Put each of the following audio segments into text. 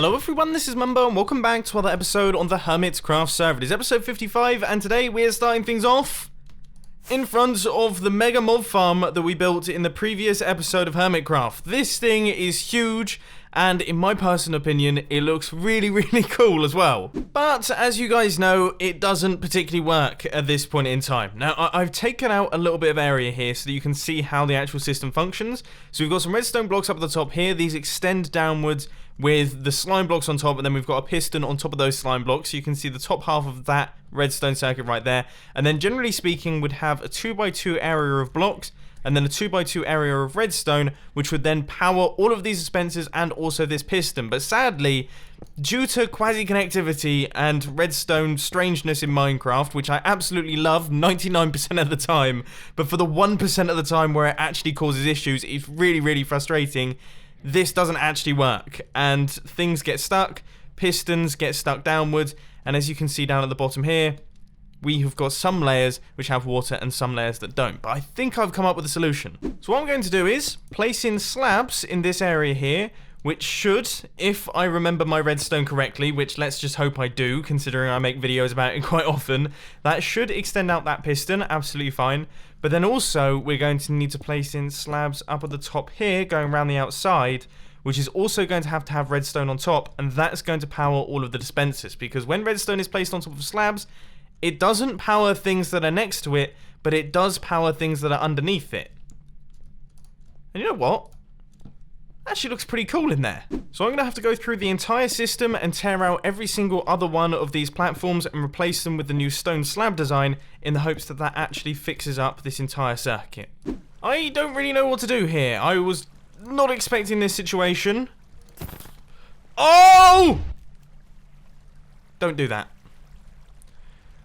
Hello everyone, this is Mumbo and welcome back to another episode on the Hermitcraft server. It is episode 55 and today we're starting things off in front of the mega mob farm that we built in the previous episode of Hermitcraft. This thing is huge and in my personal opinion it looks really cool as well. But as you guys know, it doesn't particularly work at this point in time. Now I've taken out a little bit of area here so that you can see how the actual system functions. So we've got some redstone blocks up at the top here. These extend downwards with the slime blocks on top, and then we've got a piston on top of those slime blocks. So you can see the top half of that redstone circuit right there. And then generally speaking would have a 2x2 area of blocks and then a 2x2 area of redstone, which would then power all of these dispensers and also this piston. But sadly, due to quasi-connectivity and redstone strangeness in Minecraft, which I absolutely love 99% of the time, but for the 1% of the time where it actually causes issues, it's really frustrating. This doesn't actually work, and things get stuck, pistons get stuck downwards, and as you can see down at the bottom here, we have got some layers which have water and some layers that don't. But I think I've come up with a solution. So what I'm going to do is place in slabs in this area here, which should, if I remember my redstone correctly, which let's just hope I do, considering I make videos about it quite often, that should extend out that piston, absolutely fine. But then also, we're going to need to place in slabs up at the top here, going around the outside, which is also going to have redstone on top, and that's going to power all of the dispensers, because when redstone is placed on top of slabs, it doesn't power things that are next to it, but it does power things that are underneath it. And you know what? Actually looks pretty cool in there. So I'm going to have to go through the entire system and tear out every single other one of these platforms and replace them with the new stone slab design in the hopes that that actually fixes up this entire circuit. I don't really know what to do here. I was not expecting this situation. Oh! Don't do that.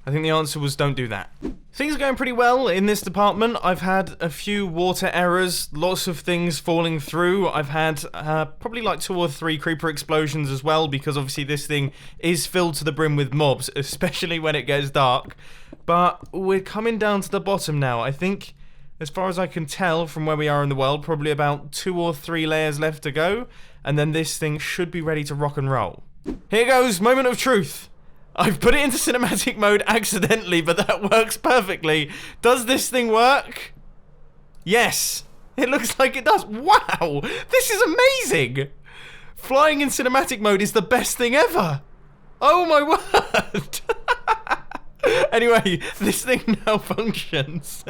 I think the answer was don't do that. Things are going pretty well in this department. I've had a few water errors, lots of things falling through. I've had probably like 2 or 3 creeper explosions as well, because obviously this thing is filled to the brim with mobs, especially when it gets dark. But we're coming down to the bottom now. I think, as far as I can tell from where we are in the world, probably about 2 or 3 layers left to go, and then this thing should be ready to rock and roll. Here goes, moment of truth. I've put it into cinematic mode accidentally, but that works perfectly. Does this thing work? Yes. It looks like it does. Wow. This is amazing. Flying in cinematic mode is the best thing ever. Oh my word. Anyway, this thing now functions.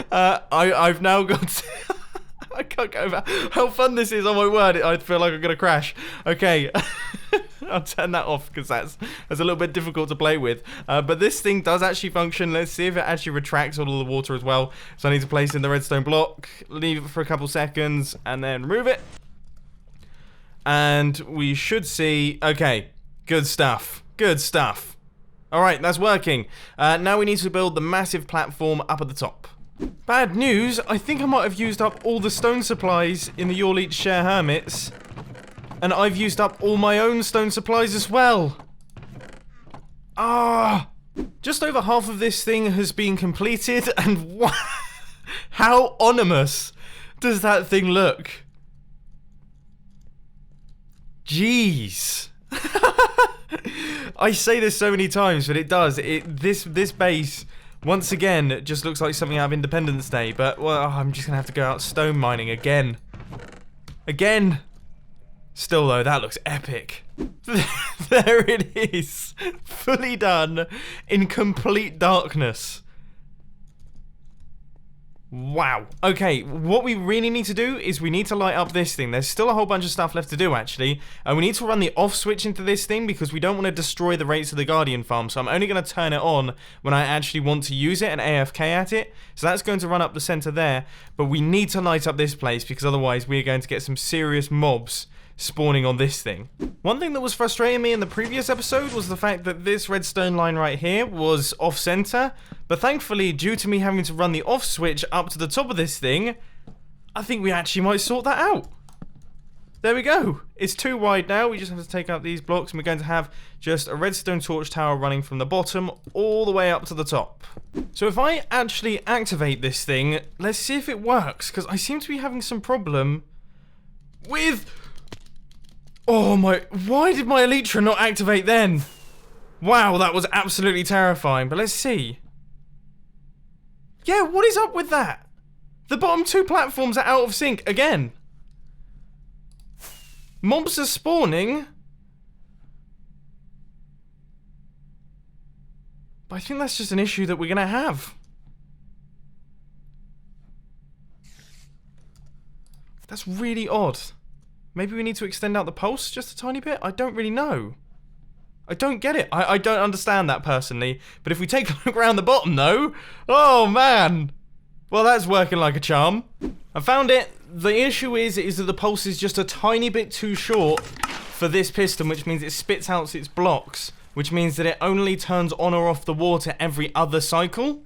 I've now got... I can't go over how fun this is. Oh my word, I feel like I'm gonna crash. Okay, I'll turn that off because that's a little bit difficult to play with. But this thing does actually function. Let's see if it actually retracts all of the water as well. So I need to place in the redstone block, leave it for a couple seconds, and then remove it. And we should see, okay, good stuff, good stuff. All right, that's working. Now we need to build the massive platform up at the top. Bad news, I think I might have used up all the stone supplies in the You'll Eat Share Hermits. And I've used up all my own stone supplies as well. Just over half of this thing has been completed, and wow, how ominous does that thing look? Jeez. I say this so many times, but it does. This base... once again, it just looks like something out of Independence Day, but, well, I'm just gonna have to go out stone mining again. Again! Still, though, that looks epic. There it is! Fully done, in complete darkness. Wow. Okay, what we really need to do is we need to light up this thing. There's still a whole bunch of stuff left to do, actually. And we need to run the off switch into this thing because we don't want to destroy the rates of the Guardian farm. So I'm only going to turn it on when I actually want to use it and AFK at it. So that's going to run up the center there. But we need to light up this place because otherwise we're going to get some serious mobs spawning on this thing. One thing that was frustrating me in the previous episode was the fact that this redstone line right here was off center, but thankfully, due to me having to run the off switch up to the top of this thing, I think we actually might sort that out. There we go. It's too wide now. We just have to take out these blocks and we're going to have just a redstone torch tower running from the bottom all the way up to the top. So if I actually activate this thing, let's see if it works, because I seem to be having some problem with... Oh my, why did my Elytra not activate then? Wow, that was absolutely terrifying, but let's see. Yeah, what is up with that? The bottom 2 platforms are out of sync again. Mobs are spawning. But I think that's just an issue that we're gonna have. That's really odd. Maybe we need to extend out the pulse just a tiny bit? I don't really know. I don't get it. I don't understand that personally. But if we take a look around the bottom though, oh man. Well, that's working like a charm. I found it. The issue is that the pulse is just a tiny bit too short for this piston, which means it spits out its blocks, which means that it only turns on or off the water every other cycle.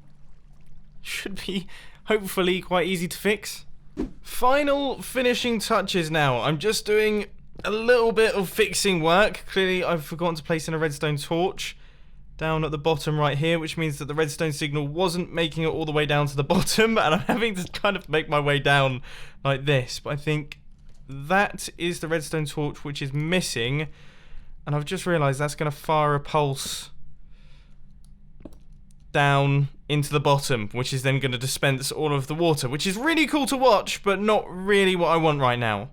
Should be hopefully quite easy to fix. Final finishing touches now. I'm just doing a little bit of fixing work. Clearly I've forgotten to place in a redstone torch down at the bottom right here, which means that the redstone signal wasn't making it all the way down to the bottom, and I'm having to kind of make my way down like this. But I think that is the redstone torch which is missing, and I've just realised that's going to fire a pulse down into the bottom, which is then going to dispense all of the water, which is really cool to watch, but not really what I want right now.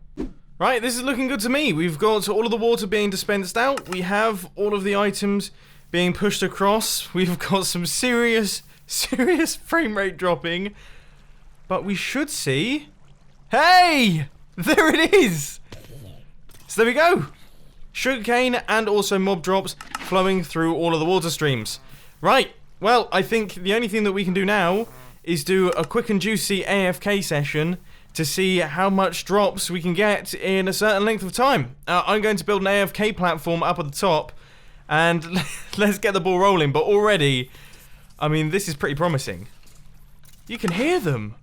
Right, this is looking good to me. We've got all of the water being dispensed out. We have all of the items being pushed across. We've got some serious frame rate dropping. But we should see... Hey! There it is! So there we go. Sugarcane and also mob drops flowing through all of the water streams. Right. Well, I think the only thing that we can do now is do a quick and juicy AFK session to see how much drops we can get in a certain length of time. I'm going to build an AFK platform up at the top, and let's get the ball rolling. But already, I mean, this is pretty promising. You can hear them,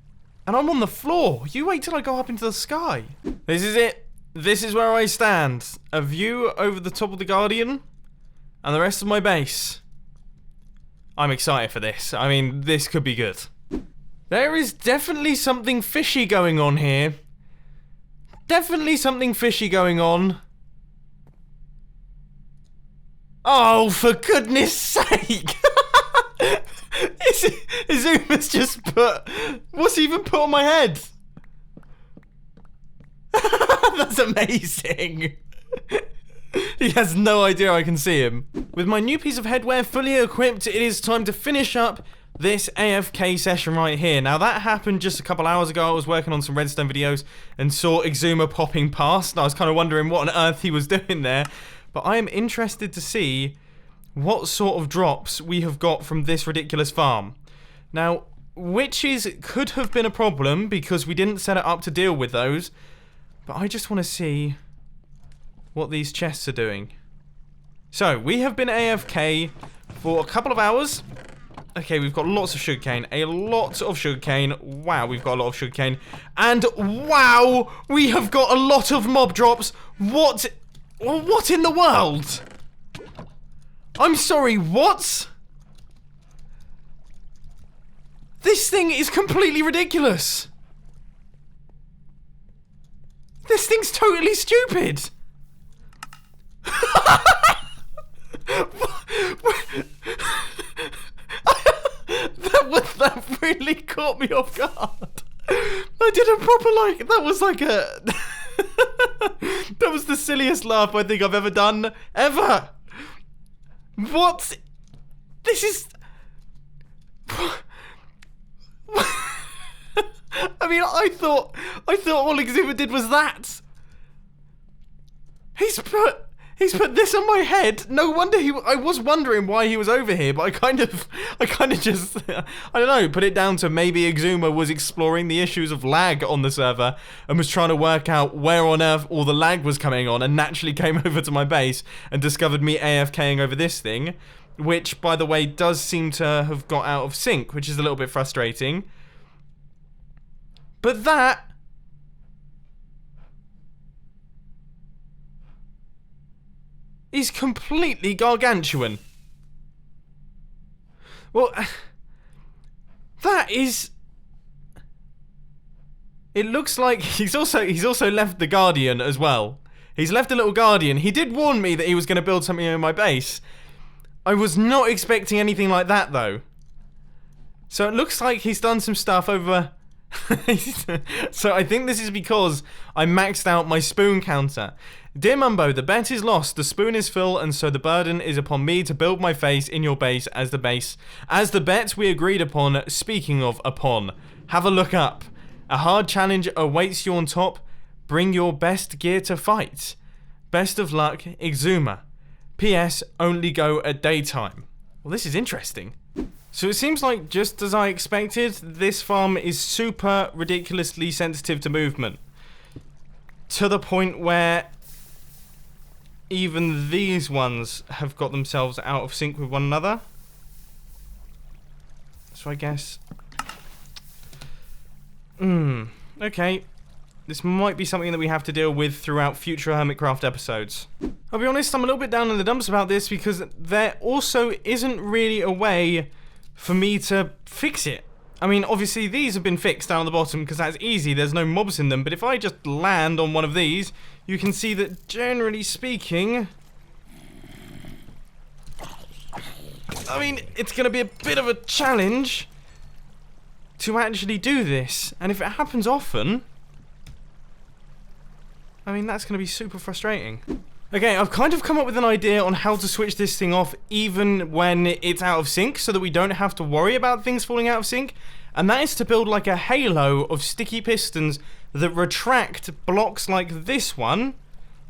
and I'm on the floor. You wait till I go up into the sky. This is it. This is where I stand. A view over the top of the Guardian, and the rest of my base. I'm excited for this. I mean, this could be good. There is definitely something fishy going on here. Definitely something fishy going on. Oh, for goodness sake! Izuma's just put... What's he even put on my head? That's amazing. He has no idea I can see him. With my new piece of headwear fully equipped, it is time to finish up this AFK session right here. Now that happened just a couple hours ago. I was working on some redstone videos and saw Exuma popping past, and I was kind of wondering what on earth he was doing there. But I am interested to see what sort of drops we have got from this ridiculous farm. Now, witches could have been a problem because we didn't set it up to deal with those, but I just want to see what these chests are doing. So, we have been AFK for a couple of hours. Okay, we've got lots of sugarcane. A lot of sugarcane. Wow, we've got a lot of sugarcane. And wow, we have got a lot of mob drops. What in the world? I'm sorry, what? This thing is completely ridiculous. This thing's totally stupid. That really caught me off guard. I did a proper, like, that was like a... That was the silliest laugh I think I've ever done. Ever. What? This is... I mean, I thought all Exuma did was that. He's put this on my head. No wonder I was wondering why he was over here, but I kind of just, I don't know, put it down to maybe Exuma was exploring the issues of lag on the server and was trying to work out where on earth all the lag was coming on, and naturally came over to my base and discovered me AFKing over this thing, which, by the way, does seem to have got out of sync, which is a little bit frustrating. But that... is completely gargantuan. Well, that is... It looks like he's also left the Guardian as well. He's left a little guardian. He did warn me that he was going to build something in my base. I was not expecting anything like that, though. So it looks like he's done some stuff over... So I think this is because I maxed out my spoon counter. Dear Mumbo, the bet is lost, the spoon is full, and so the burden is upon me to build my face in your base as the bet we agreed upon. Speaking of upon, have a look up. A hard challenge awaits you on top. Bring your best gear to fight. Best of luck, Exuma. P.S. Only go at daytime. Well, this is interesting. So it seems like, just as I expected, this farm is super ridiculously sensitive to movement. To the point where even these ones have got themselves out of sync with one another. So I guess... okay. This might be something that we have to deal with throughout future Hermitcraft episodes. I'll be honest, I'm a little bit down in the dumps about this because there also isn't really a way for me to fix it. I mean, obviously these have been fixed down at the bottom because that's easy, there's no mobs in them, but if I just land on one of these, you can see that generally speaking... I mean, it's going to be a bit of a challenge to actually do this, and if it happens often... I mean, that's going to be super frustrating. Okay, I've kind of come up with an idea on how to switch this thing off even when it's out of sync so that we don't have to worry about things falling out of sync. And that is to build like a halo of sticky pistons that retract blocks like this one,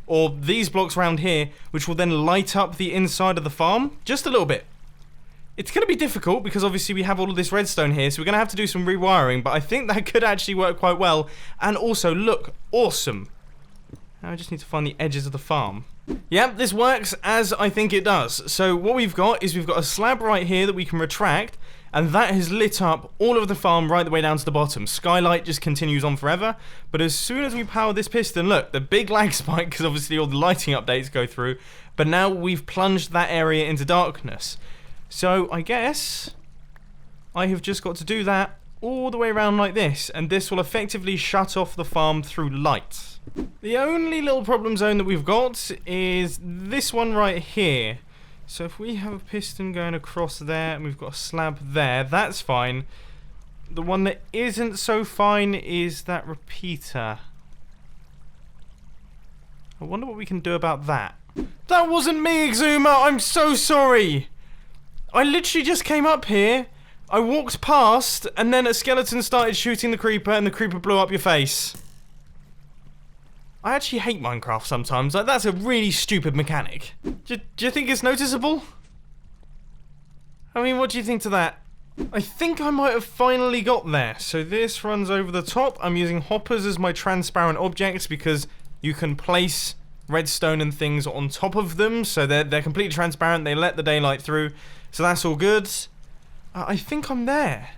or these blocks around here, which will then light up the inside of the farm just a little bit. It's going to be difficult because obviously we have all of this redstone here, so we're going to have to do some rewiring, but I think that could actually work quite well and also look awesome. Now I just need to find the edges of the farm. Yep, this works as I think it does. So what we've got is we've got a slab right here that we can retract, and that has lit up all of the farm right the way down to the bottom. Skylight just continues on forever, but as soon as we power this piston, look, the big lag spike, because obviously all the lighting updates go through, but now we've plunged that area into darkness. So I guess I have just got to do that all the way around like this, and this will effectively shut off the farm through light. The only little problem zone that we've got is this one right here. So if we have a piston going across there and we've got a slab there, that's fine. The one that isn't so fine is that repeater. I wonder what we can do about that. That wasn't me, Exuma! I'm so sorry! I literally just came up here, I walked past, and then a skeleton started shooting the creeper and the creeper blew up your face. I actually hate Minecraft sometimes. Like, that's a really stupid mechanic. Do you think it's noticeable? I mean, what do you think to that? I think I might have finally got there. So this runs over the top. I'm using hoppers as my transparent objects because you can place redstone and things on top of them. So they're completely transparent. They let the daylight through. So that's all good. I think I'm there.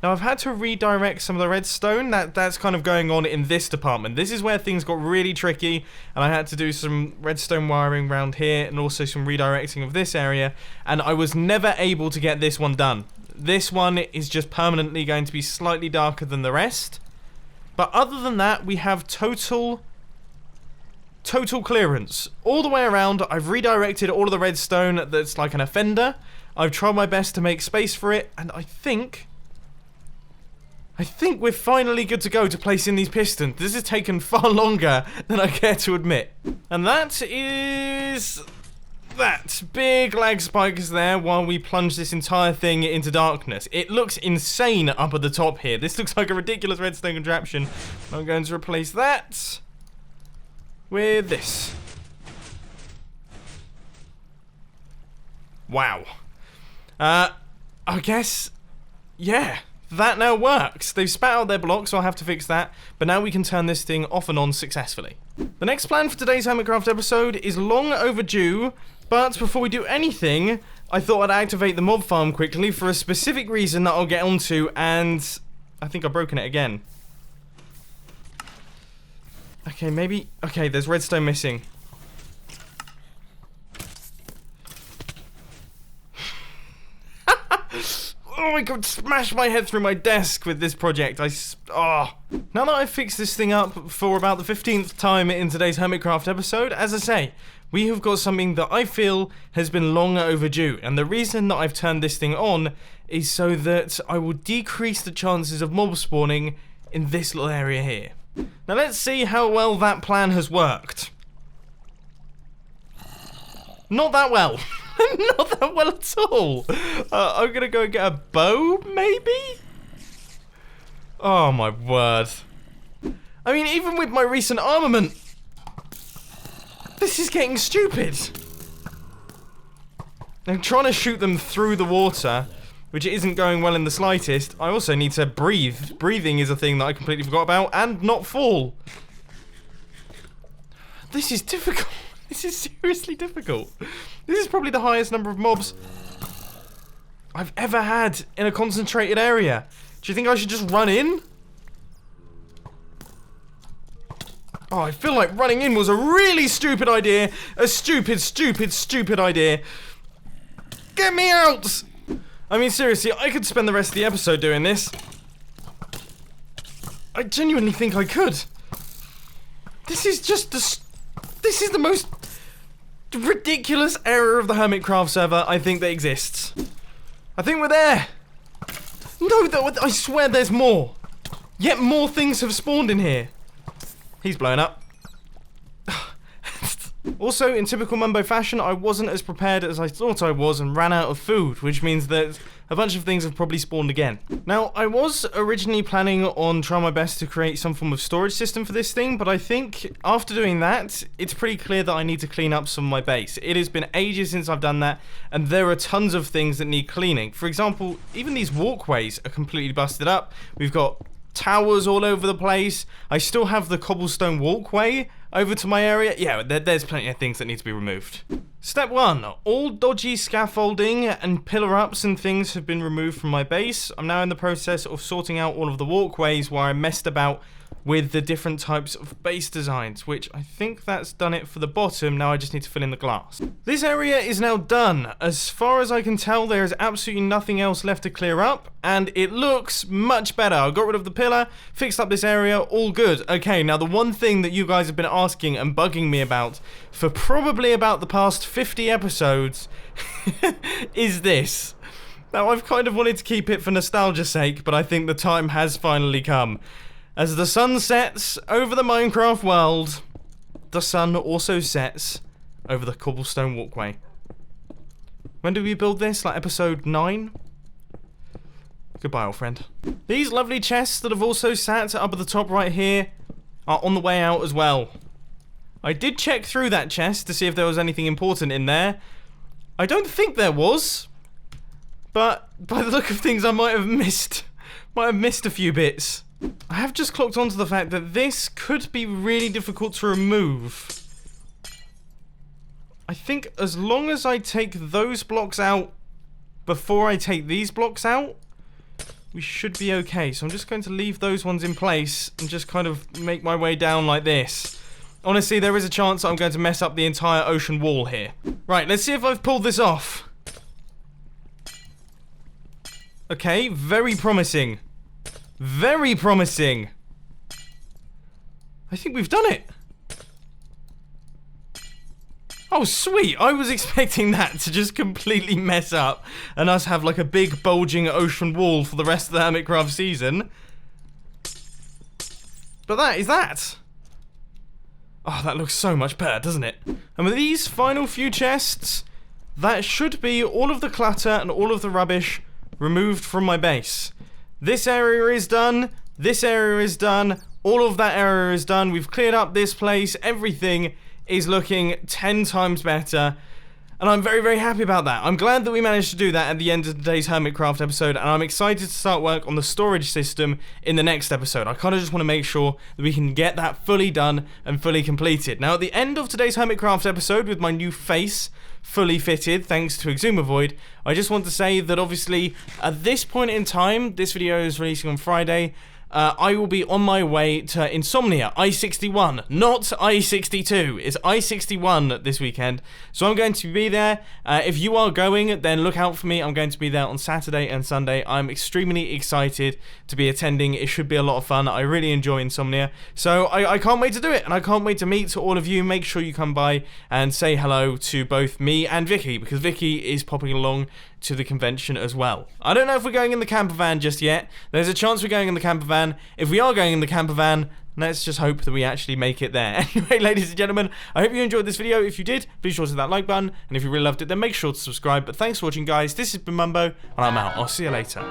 Now, I've had to redirect some of the redstone. That's kind of going on in this department. This is where things got really tricky, and I had to do some redstone wiring around here and also some redirecting of this area, and I was never able to get this one done. This one is just permanently going to be slightly darker than the rest. But other than that, we have total clearance. All the way around, I've redirected all of the redstone that's like an offender. I've tried my best to make space for it, and I think we're finally good to go to place in these pistons. This has taken far longer than I care to admit. And that is... that. Big lag spikes there while we plunge this entire thing into darkness. It looks insane up at the top here. This looks like a ridiculous redstone contraption. I'm going to replace that with this. Wow. I guess... yeah. That now works. They've spat out their blocks, so I'll have to fix that. But now we can turn this thing off and on successfully. The next plan for today's Hermitcraft episode is long overdue, but before we do anything, I thought I'd activate the mob farm quickly for a specific reason that I'll get onto, and I think I've broken it again. Okay, maybe... okay, there's redstone missing. Oh, I could smash my head through my desk with this project. Now that I've fixed this thing up for about the 15th time in today's Hermitcraft episode, as I say, we have got something that I feel has been long overdue. And the reason that I've turned this thing on is so that I will decrease the chances of mob spawning in this little area here. Now let's see how well that plan has worked. Not that well. Not that well at all. I'm gonna go get a bow, maybe? Oh my word. I mean, even with my recent armament, this is getting stupid. I'm trying to shoot them through the water, which isn't going well in the slightest. I also need to breathe. Breathing is a thing that I completely forgot about, and not fall. This is difficult. This is seriously difficult. This is probably the highest number of mobs I've ever had in a concentrated area. Do you think I should just run in? Oh, I feel like running in was a really stupid idea. A stupid, stupid, stupid idea. Get me out! I mean, seriously, I could spend the rest of the episode doing this. I genuinely think I could. This is just this is the most ridiculous error of the Hermitcraft server I think that exists. I think we're there. No, I swear there's more. Yet more things have spawned in here. He's blown up. Also, in typical Mumbo fashion, I wasn't as prepared as I thought I was and ran out of food, which means that a bunch of things have probably spawned again. Now, I was originally planning on trying my best to create some form of storage system for this thing, but I think after doing that, it's pretty clear that I need to clean up some of my base. It has been ages since I've done that, and there are tons of things that need cleaning. For example, even these walkways are completely busted up. We've got towers all over the place. I still have the cobblestone walkway over to my area. Yeah, there's plenty of things that need to be removed. Step 1. All dodgy scaffolding and pillar ups and things have been removed from my base. I'm now in the process of sorting out all of the walkways where I messed about with the different types of base designs, which I think that's done it for the bottom. Now I just need to fill in the glass. This area is now done. As far as I can tell, there is absolutely nothing else left to clear up, and it looks much better. I got rid of the pillar, fixed up this area, all good. Okay, now the one thing that you guys have been asking and bugging me about for probably about the past 50 episodes is this. Now, I've kind of wanted to keep it for nostalgia's sake, but I think the time has finally come. As the sun sets over the Minecraft world, the sun also sets over the cobblestone walkway. When did we build this? Like episode 9? Goodbye, old friend. These lovely chests that have also sat up at the top right here are on the way out as well. I did check through that chest to see if there was anything important in there. I don't think there was, but by the look of things I might have missed a few bits. I have just clocked onto the fact that this could be really difficult to remove. I think as long as I take those blocks out before I take these blocks out, we should be okay. So I'm just going to leave those ones in place and just kind of make my way down like this. Honestly, there is a chance that I'm going to mess up the entire ocean wall here. Right, let's see if I've pulled this off. Okay, very promising. Very promising. I think we've done it. Oh, sweet. I was expecting that to just completely mess up and us have like a big bulging ocean wall for the rest of the Hermitcraft season. But that is that. Oh, that looks so much better, doesn't it? And with these final few chests, that should be all of the clutter and all of the rubbish removed from my base. This area is done, this area is done, all of that area is done. We've cleared up this place, everything is looking 10 times better. And I'm very, very happy about that. I'm glad that we managed to do that at the end of today's Hermitcraft episode, and I'm excited to start work on the storage system in the next episode. I kind of just want to make sure that we can get that fully done and fully completed. Now, at the end of today's Hermitcraft episode, with my new face fully fitted, thanks to Exumavoid, I just want to say that obviously, at this point in time, this video is releasing on Friday, I will be on my way to Insomnia, I-61, not I-62. It's I-61 this weekend, so I'm going to be there. If you are going, then look out for me. I'm going to be there on Saturday and Sunday. I'm extremely excited to be attending. It should be a lot of fun. I really enjoy Insomnia, so I can't wait to do it, and I can't wait to meet all of you. Make sure you come by and say hello to both me and Vicky, because Vicky is popping along to the convention as well. I don't know if we're going in the camper van just yet. There's a chance we're going in the camper van. If we are going in the camper van, let's just hope that we actually make it there. Anyway, ladies and gentlemen, I hope you enjoyed this video. If you did, be sure to hit that like button, and if you really loved it, then make sure to subscribe. But thanks for watching, guys. This has been Mumbo, and I'm out. I'll see you later.